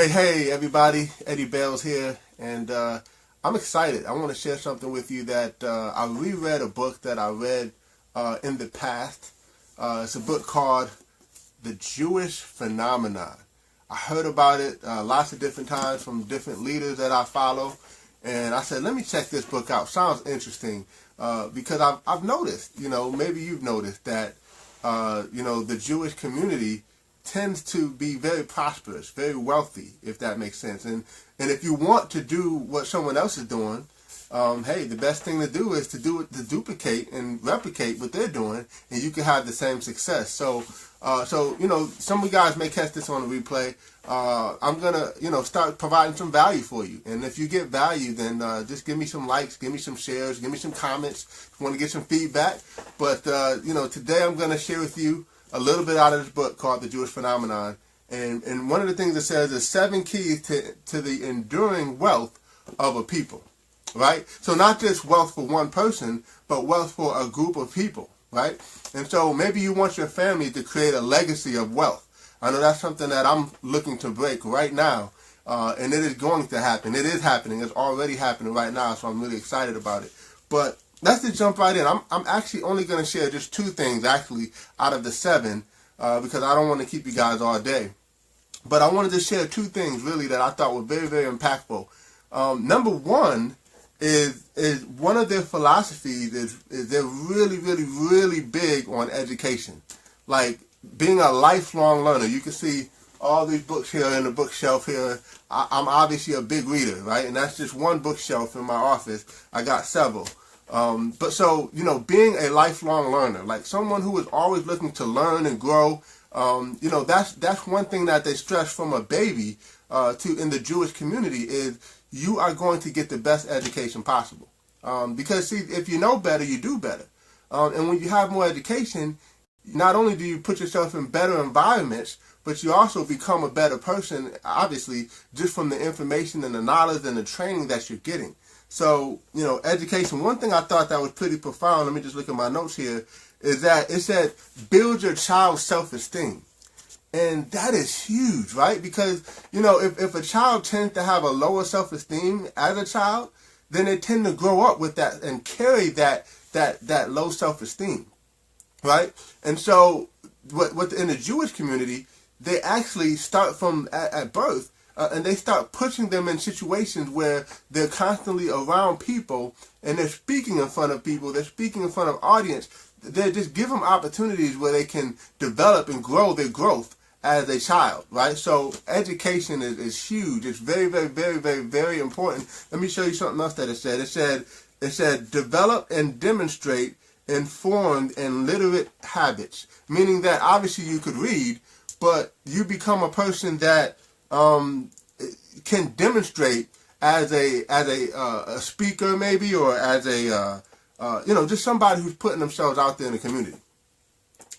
Hey, everybody. Eddie Bales here, and I'm excited. I want to share something with you that I reread a book that I read in the past. It's a book called The Jewish Phenomenon. I heard about it lots of different times from different leaders that I follow, and I said, let me check this book out. Sounds interesting because I've noticed, maybe you've noticed that, the Jewish community tends to be very prosperous, very wealthy, if that makes sense. And if you want to do what someone else is doing, hey, the best thing to do is to duplicate and replicate what they're doing, and you can have the same success. So some of you guys may catch this on the replay. I'm gonna, start providing some value for you. And if you get value, then just give me some likes, give me some shares, give me some comments. If you want to get some feedback. But today I'm gonna share with you a little bit out of this book called The Jewish Phenomenon. And one of the things it says is 7 keys to the enduring wealth of a people, right? So not just wealth for one person, but wealth for a group of people, right? And so maybe you want your family to create a legacy of wealth. I know that's something that I'm looking to break right now, and it is going to happen. It is happening. It's already happening right now, so I'm really excited about it. But let's just jump right in. I'm actually only going to share just 2 things, actually, out of the 7, because I don't want to keep you guys all day. But I wanted to share 2 things, really, that I thought were very, very impactful. Number one is one of their philosophies is they're really, really, really big on education. Like being a lifelong learner. You can see all these books here in the bookshelf here. I'm obviously a big reader, right? And that's just one bookshelf in my office. I got several. But so, being a lifelong learner, like someone who is always looking to learn and grow, that's one thing that they stress from a baby in the Jewish community is you are going to get the best education possible. Because, see, if you know better, you do better. And when you have more education, not only do you put yourself in better environments, but you also become a better person, obviously, just from the information and the knowledge and the training that you're getting. So, education, one thing I thought that was pretty profound, let me just look at my notes here, is that it said, build your child's self-esteem. And that is huge, right? Because, if a child tends to have a lower self-esteem as a child, then they tend to grow up with that and carry that low self-esteem, right? And so, what in the Jewish community, they actually start from at birth, and they start pushing them in situations where they're constantly around people and they're speaking in front of people, they're speaking in front of audience. They just give them opportunities where they can develop and grow their growth as a child, right? So education is huge. It's very, very, very, very, very important. Let me show you something else that it said. It said develop and demonstrate informed and literate habits, meaning that obviously you could read, but you become a person that can demonstrate as a speaker maybe, or as a just somebody who's putting themselves out there in the community.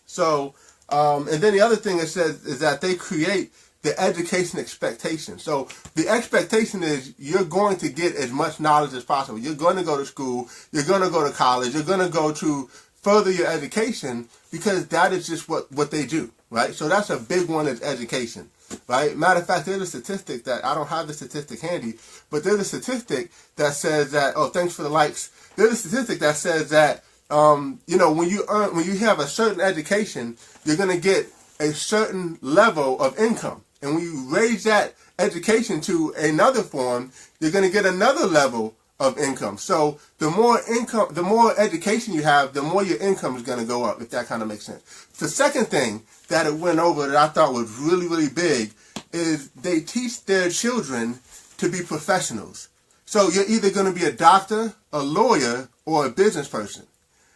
So and then the other thing it says is that they create the education expectation. So the expectation is you're going to get as much knowledge as possible. You're going to go to school, you're going to go to college, you're going to go to further your education, because that is just what they do, right? So that's a big one, is education, right? Matter of fact, there's a statistic that, I don't have the statistic handy, but there's a statistic that says that, oh, thanks for the likes. There's a statistic that says that, when you have a certain education, you're going to get a certain level of income. And when you raise that education to another form, you're going to get another level of income. So the more education you have, the more your income is going to go up, if that kind of makes sense. The second thing that it went over that I thought was really, really big is they teach their children to be professionals. So you're either going to be a doctor, a lawyer, or a business person.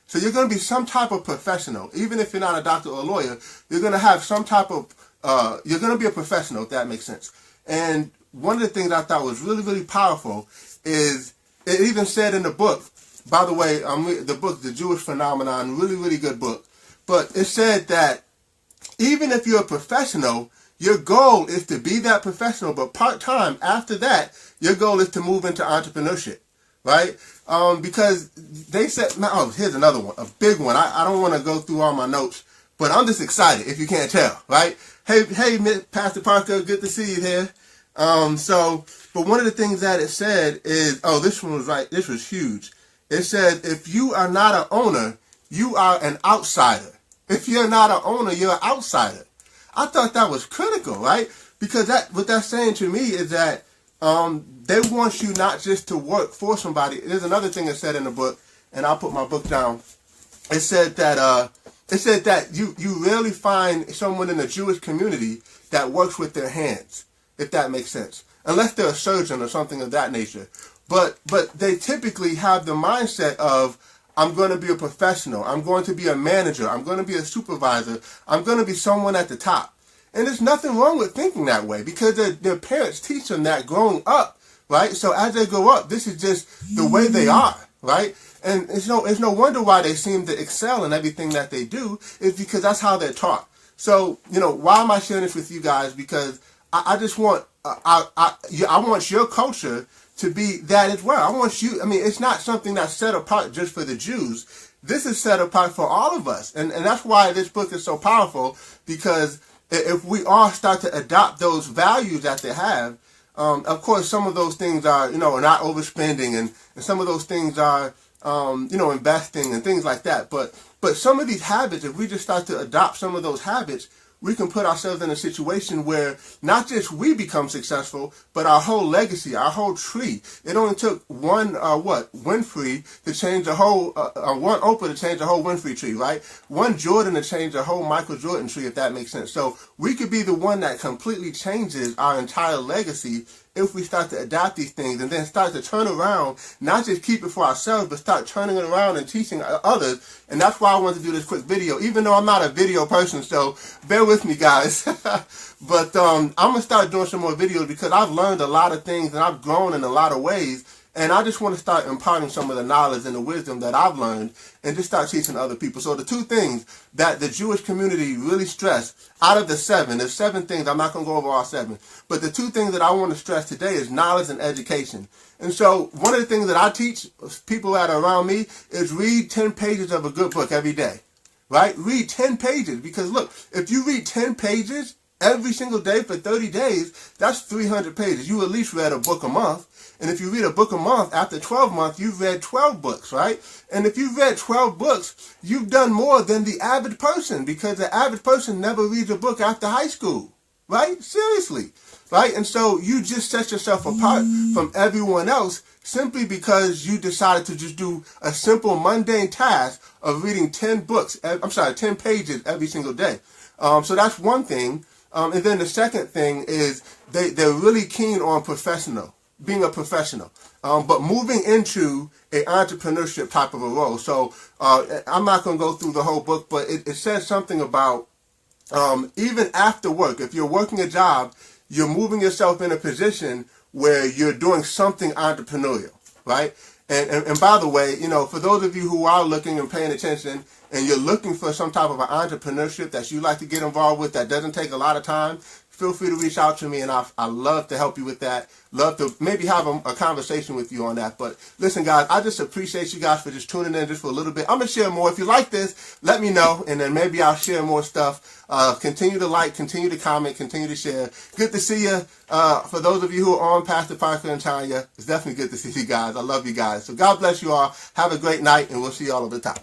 So you're going to be some type of professional. Even if you're not a doctor or a lawyer, you're going to have some type of, you're going to be a professional, if that makes sense. And one of the things I thought was really, really powerful is it even said in the book, by the way, the book, The Jewish Phenomenon, really, really good book. But it said that even if you're a professional, your goal is to be that professional, but part-time, after that, your goal is to move into entrepreneurship, right? Because they said, oh, here's another one, a big one. I don't want to go through all my notes, but I'm just excited, if you can't tell, right? Hey, Pastor Parker, good to see you here. But one of the things that it said is, oh, this one was right. This was huge. It said, if you are not an owner, you are an outsider. If you're not an owner, you're an outsider. I thought that was critical, right? Because what that's saying to me is that they want you not just to work for somebody. There's another thing it said in the book, and I'll put my book down. It said that you rarely find someone in the Jewish community that works with their hands, if that makes sense, unless they're a surgeon or something of that nature. But they typically have the mindset of, I'm going to be a professional, I'm going to be a manager, I'm going to be a supervisor, I'm going to be someone at the top. And there's nothing wrong with thinking that way, because their parents teach them that growing up, right? So as they grow up, this is just the way they are, right? And it's no wonder why they seem to excel in everything that they do, is because that's how they're taught. So, why am I sharing this with you guys? Because I just want, I want your culture to be that as well. I want you, it's not something that's set apart just for the Jews. This is set apart for all of us. And that's why this book is so powerful, because if we all start to adopt those values that they have, of course, some of those things are, not overspending, and some of those things are, investing and things like that. But some of these habits, if we just start to adopt some of those habits, we can put ourselves in a situation where not just we become successful, but our whole legacy, our whole tree. It only took one Winfrey to change a whole, one Oprah to change a whole Winfrey tree, right? One Jordan to change a whole Michael Jordan tree, if that makes sense. So we could be the one that completely changes our entire legacy if we start to adapt these things and then start to turn around, not just keep it for ourselves, but start turning it around and teaching others. And that's why I wanted to do this quick video, even though I'm not a video person, so bear with me, guys. But I'm going to start doing some more videos, because I've learned a lot of things and I've grown in a lot of ways. And I just want to start imparting some of the knowledge and the wisdom that I've learned and just start teaching other people. So the two things that the Jewish community really stress, out of the seven, there's 7 things, I'm not going to go over all 7, but the 2 things that I want to stress today is knowledge and education. And so one of the things that I teach people that are around me is read 10 pages of a good book every day, right? Read 10 pages, because look, if you read 10 pages every single day for 30 days, that's 300 pages. You at least read a book a month. And if you read a book a month, after 12 months, you've read 12 books, right? And if you've read 12 books, you've done more than the average person, because the average person never reads a book after high school, right? Seriously, right? And so you just set yourself apart from everyone else simply because you decided to just do a simple mundane task of reading 10 pages every single day. So that's one thing. And then the second thing is they're really keen on being a professional, but moving into an entrepreneurship type of a role. So I'm not going to go through the whole book, but it says something about even after work, if you're working a job, you're moving yourself in a position where you're doing something entrepreneurial, right? And by the way, for those of you who are looking and paying attention, and you're looking for some type of an entrepreneurship that you like to get involved with that doesn't take a lot of time, feel free to reach out to me, and I love to help you with that. Love to maybe have a conversation with you on that. But listen, guys, I just appreciate you guys for just tuning in just for a little bit. I'm going to share more. If you like this, let me know, and then maybe I'll share more stuff. Continue to like, continue to comment, continue to share. Good to see you. For those of you who are on Pastor Parker and Tanya, it's definitely good to see you guys. I love you guys. So God bless you all. Have a great night, and we'll see you all over the top.